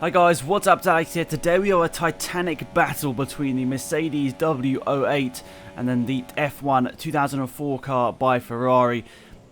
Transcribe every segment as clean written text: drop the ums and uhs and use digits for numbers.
Hi guys, what's up? Alex here. Today we have a titanic battle between the Mercedes W08 and then the F1 2004 car by Ferrari.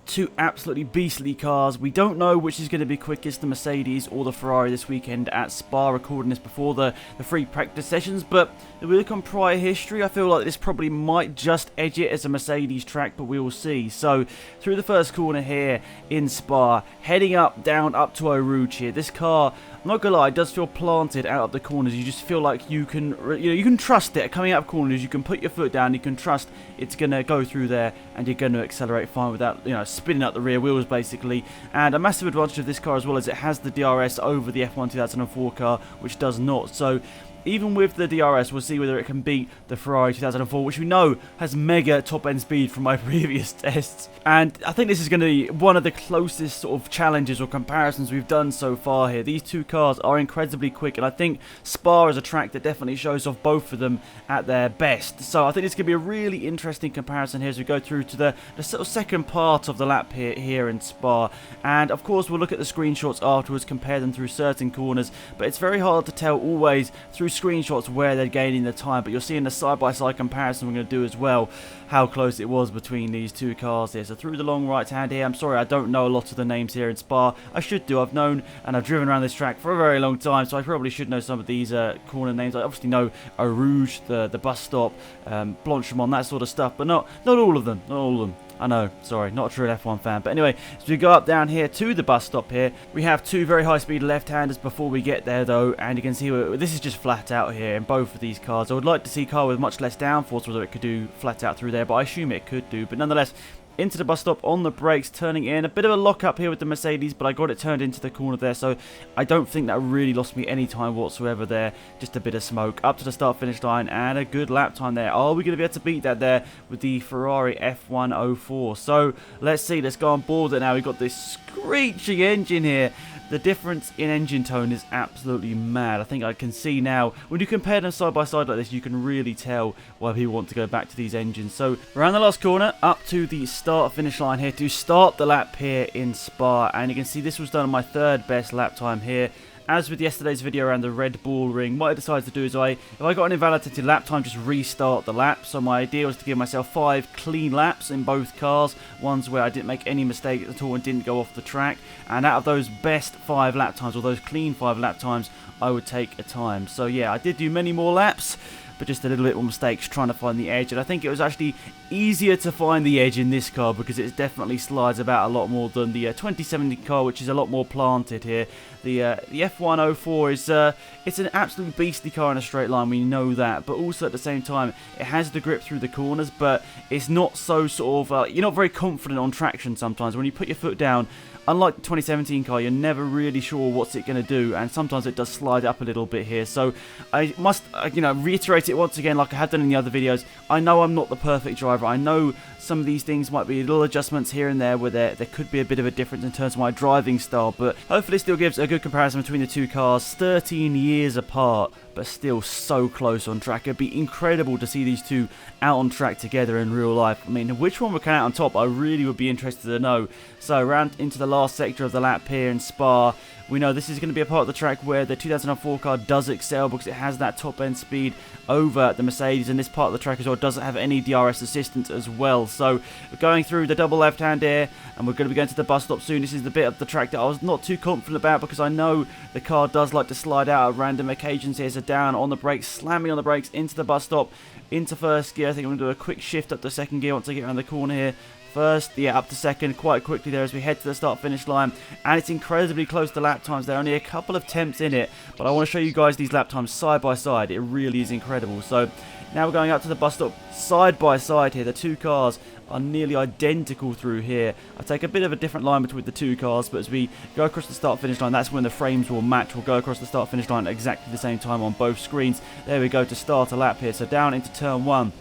Two absolutely beastly cars. We don't know which is going to be quickest, the Mercedes or the Ferrari this weekend at Spa, recording this before the free practice sessions. But if we look on prior history, I feel like this probably might just edge it as a Mercedes track, but we will see. So through the first corner here in Spa, heading down up to Eau Rouge here. This car, I'm not gonna lie, it does feel planted out of the corners. You just feel like you can trust it coming out of corners. You can put your foot down. You can trust it's gonna go through there, and you're gonna accelerate fine without spinning out the rear wheels basically. And a massive advantage of this car as well is it has the DRS over the F1 2004 car, which does not. So even with the DRS, we'll see whether it can beat the Ferrari 2004, which we know has mega top-end speed from my previous tests. And I think this is going to be one of the closest sort of challenges or comparisons we've done so far here. These two cars are incredibly quick, and I think Spa is a track that definitely shows off both of them at their best. So I think it's going to be a really interesting comparison here as we go through to the sort of second part of the lap here in Spa. And of course, we'll look at the screenshots afterwards, compare them through certain corners, but it's very hard to tell always through screenshots where they're gaining the time. But you'll see in the side-by-side comparison we're going to do as well how close it was between these two cars here. So through the long right hand here, I'm sorry I don't know a lot of the names here in Spa. I should do. I've known and I've driven around this track for a very long time, so I probably should know some of these corner names. I obviously know Eau Rouge, the bus stop, Blanchimont, that sort of stuff, but not all of them. Not all of them. I know, sorry, not a true F1 fan. But anyway, as we go up down here to the bus stop here, we have two very high-speed left-handers before we get there, though. And you can see this is just flat out here in both of these cars. I would like to see a car with much less downforce, whether it could do flat out through there, but I assume it could do. But nonetheless, into the bus stop on the brakes, turning in. A bit of a lock-up here with the Mercedes, but I got it turned into the corner there, so I don't think that really lost me any time whatsoever there. Just a bit of smoke. Up to the start-finish line, and a good lap time there. Are we going to be able to beat that there with the Ferrari F2004? So, let's see. Let's go on board there now. We've got this screeching engine here. The difference in engine tone is absolutely mad. I think I can see now, when you compare them side by side like this, you can really tell why people want to go back to these engines. So, around the last corner, up to the start-finish line here to start the lap here in Spa. And you can see this was done on my third best lap time here. As with yesterday's video around the Red Bull Ring, what I decided to do is if I got an invalidated lap time, just restart the lap. So my idea was to give myself 5 clean laps in both cars, ones where I didn't make any mistakes at all and didn't go off the track. And out of those best 5 lap times, or those clean 5 lap times, I would take a time. So yeah, I did do many more laps, but just a little bit more mistakes trying to find the edge. And I think it was actually easier to find the edge in this car because it definitely slides about a lot more than the 2017 car, which is a lot more planted here. The F2004 is it's an absolute beastly car in a straight line, we know that, but also at the same time it has the grip through the corners, but it's not so sort of you're not very confident on traction sometimes. When you put your foot down, unlike the 2017 car, you're never really sure what's it going to do, and sometimes it does slide up a little bit here. So I must reiterate it once again, like I have done in the other videos. I know I'm not the perfect driver. I know some of these things might be little adjustments here and there where there could be a bit of a difference in terms of my driving style, but hopefully it still gives a good comparison between the two cars. 13 years apart, but still so close on track. It'd be incredible to see these two out on track together in real life. I mean, which one would come out on top? I really would be interested to know. So around into the last sector of the lap here in Spa, we know this is going to be a part of the track where the 2004 car does excel because it has that top end speed over the Mercedes, and this part of the track as well doesn't have any DRS assistance as well. So we're going through the double left hand here, and we're going to be going to the bus stop soon. This is the bit of the track that I was not too confident about because I know the car does like to slide out at random occasions here. So down on the brakes, slamming on the brakes into the bus stop, into first gear. I think I'm going to do a quick shift up to second gear once I get around the corner here. First, yeah, up to second quite quickly there as we head to the start-finish line. And it's incredibly close to lap times. There are only a couple of tenths in it, but I want to show you guys these lap times side by side. It really is incredible. So now we're going up to the bus stop side by side here. The two cars are nearly identical through here. I take a bit of a different line between the two cars, but as we go across the start-finish line, that's when the frames will match. We'll go across the start-finish line at exactly the same time on both screens. There we go to start a lap here. So down into turn 1.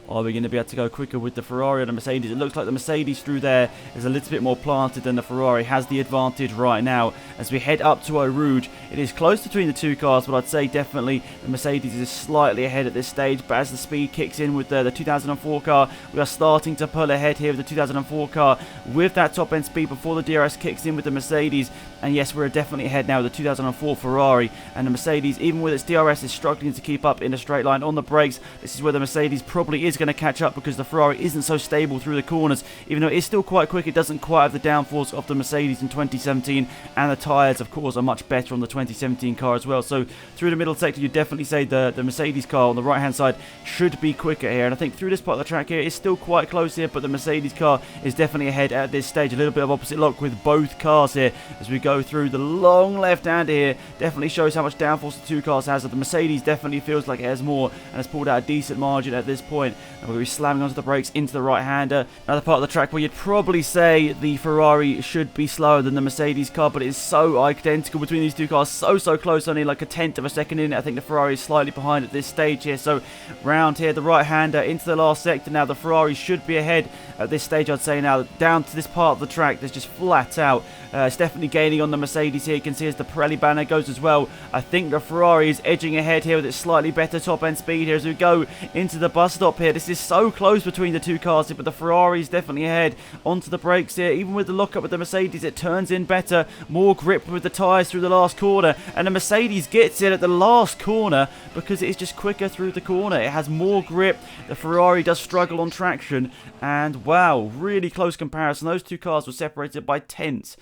Are we going to be able to go quicker with the Ferrari or the Mercedes? It looks like the Mercedes through there is a little bit more planted than the Ferrari, has the advantage right now. As we head up to Eau Rouge, it is close between the two cars, but I'd say definitely the Mercedes is slightly ahead at this stage. But as the speed kicks in with the 2004 car, we are starting to pull ahead here with the 2004 car with that top end speed before the DRS kicks in with the Mercedes. And yes, we're definitely ahead now with the 2004 Ferrari, and the Mercedes, even with its DRS, is struggling to keep up in a straight line on the brakes. This is where the Mercedes probably is going to catch up because the Ferrari isn't so stable through the corners. Even though it is still quite quick, it doesn't quite have the downforce of the Mercedes in 2017, and the tyres, of course, are much better on the 2017 car as well. So through the middle sector, you'd definitely say the Mercedes car on the right hand side should be quicker here, and I think through this part of the track here, it's still quite close here, but the Mercedes car is definitely ahead at this stage. A little bit of opposite lock with both cars here as we go through the long left-hander here. Definitely shows how much downforce the two cars has. The Mercedes definitely feels like it has more and has pulled out a decent margin at this point. And we're going to be slamming onto the brakes into the right-hander. Another part of the track where you'd probably say the Ferrari should be slower than the Mercedes car, but it is so identical between these two cars. So close, only like a tenth of a second in. I think the Ferrari is slightly behind at this stage here. So round here, the right-hander into the last sector now. The Ferrari should be ahead at this stage, I'd say now. Down to this part of the track, there's just flat out. It's definitely gaining on the Mercedes here. You can see as the Pirelli banner goes as well. I think the Ferrari is edging ahead here with its slightly better top end speed here as we go into the bus stop here. This is so close between the two cars here, but the Ferrari is definitely ahead. Onto the brakes here. Even with the lockup with the Mercedes, it turns in better. More grip with the tyres through the last corner, and the Mercedes gets it at the last corner because it is just quicker through the corner. It has more grip. The Ferrari does struggle on traction, and wow, really close comparison. Those two cars were separated by tenths.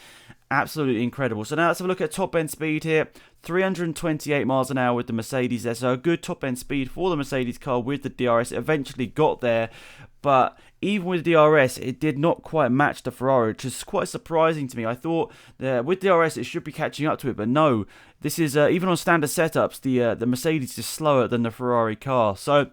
Absolutely incredible. So now let's have a look at top end speed here. 328 miles an hour with the Mercedes there. So a good top end speed for the Mercedes car with the DRS. It eventually got there, but even with DRS, it did not quite match the Ferrari, which is quite surprising to me. I thought that with DRS, it should be catching up to it, but no. This is, even on standard setups, the Mercedes is slower than the Ferrari car. So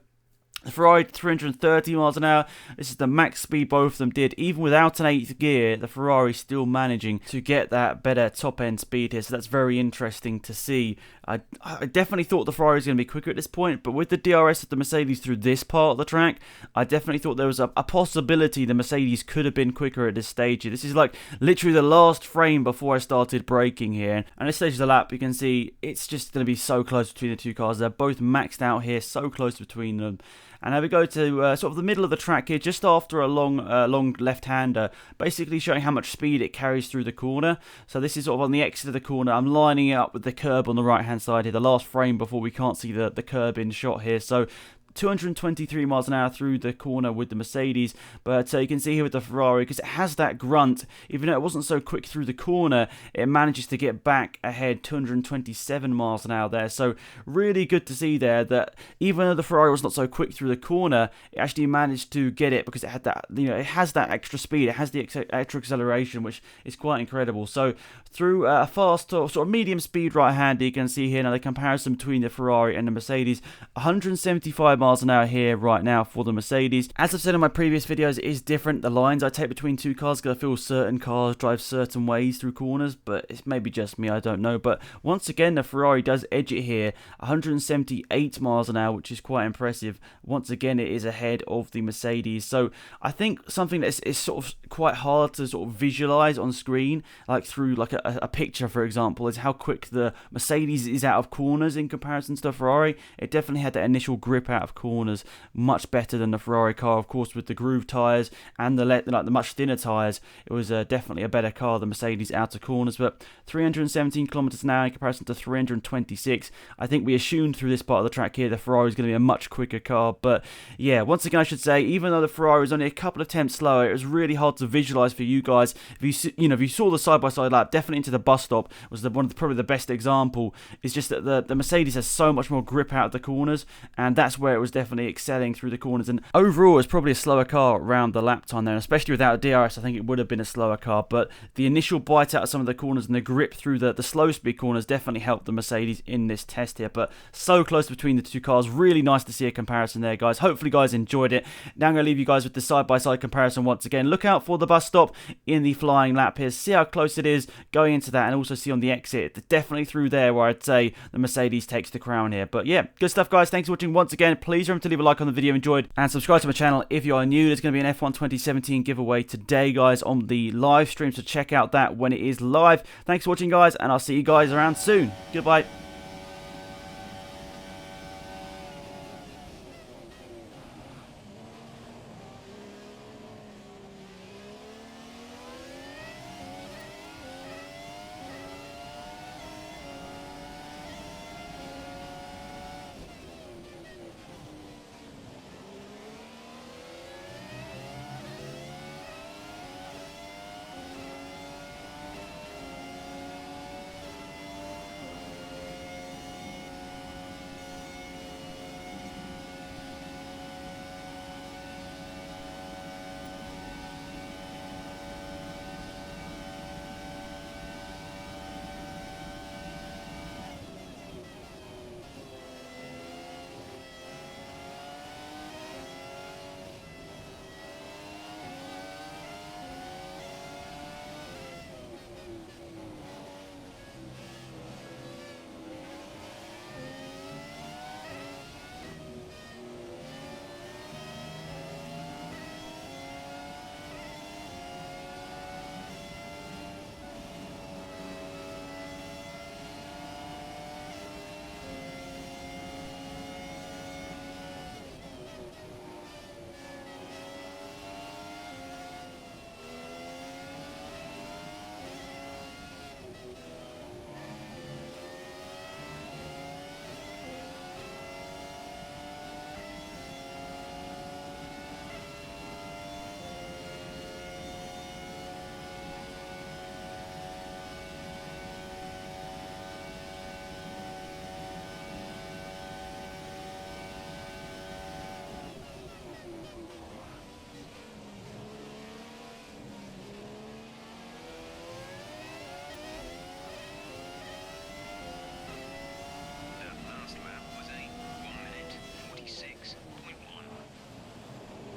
the Ferrari 330 miles an hour. This is the max speed both of them did. Even without an 8th gear, the Ferrari still managing to get that better top end speed here. So that's very interesting to see. I definitely thought the Ferrari was going to be quicker at this point, but with the DRS of the Mercedes through this part of the track, I definitely thought there was a possibility the Mercedes could have been quicker at this stage here. This is like literally the last frame before I started braking here. And this stage of the lap, you can see it's just going to be so close between the two cars. They're both maxed out here, so close between them. And now we go to sort of the middle of the track here, just after a long left-hander, basically showing how much speed it carries through the corner. So this is sort of on the exit of the corner. I'm lining it up with the curb on the right-hand side here, the last frame before we can't see the curb in shot here. So 223 miles an hour through the corner with the Mercedes, but you can see here with the Ferrari, because it has that grunt, even though it wasn't so quick through the corner, it manages to get back ahead 227 miles an hour there. So really good to see there that even though the Ferrari was not so quick through the corner, it actually managed to get it because it had that, it has that extra speed, it has the extra acceleration, which is quite incredible. So through a fast or sort of medium speed right-hander, you can see here now the comparison between the Ferrari and the Mercedes. 175 miles an hour here right now for the Mercedes. As I've said in my previous videos, it is different. The lines I take between two cars, because I feel certain cars drive certain ways through corners, but it's maybe just me, I don't know. But once again, the Ferrari does edge it here. 178 miles an hour, which is quite impressive. Once again, it is ahead of the Mercedes. So I think something that is sort of quite hard to sort of visualize on screen, like through like a picture, for example, is how quick the Mercedes is out of corners in comparison to the Ferrari. It definitely had that initial grip out of corners, much better than the Ferrari car, of course, with the groove tyres and the much thinner tyres. It was definitely a better car than Mercedes out of corners. But 317 kilometers an hour in comparison to 326. I think we assumed through this part of the track here the Ferrari is going to be a much quicker car. But yeah, once again, I should say, even though the Ferrari was only a couple of tenths slower, it was really hard to visualize for you guys. If you saw the side-by-side lap, definitely into the bus stop was probably the best example. It's just that the Mercedes has so much more grip out of the corners, and that's where it was definitely excelling through the corners. And overall, it's probably a slower car around the lap time there, especially without a DRS. I think it would have been a slower car, but the initial bite out of some of the corners and the grip through the slow speed corners definitely helped the Mercedes in this test here. But so close between the two cars, really nice to see a comparison there, guys. Hopefully you guys enjoyed it. Now I'm going to leave you guys with the side-by-side comparison once again. Look out for the bus stop in the flying lap here, see how close it is going into that, and also see on the exit, definitely through there where I'd say the Mercedes takes the crown here. But yeah, good stuff, guys. Thanks for watching once again. Please please remember to leave a like on the video if you enjoyed, and subscribe to my channel if you are new. There's going to be an F1 2017 giveaway today, guys, on the live stream, so check out that when it is live. Thanks for watching, guys, and I'll see you guys around soon. Goodbye.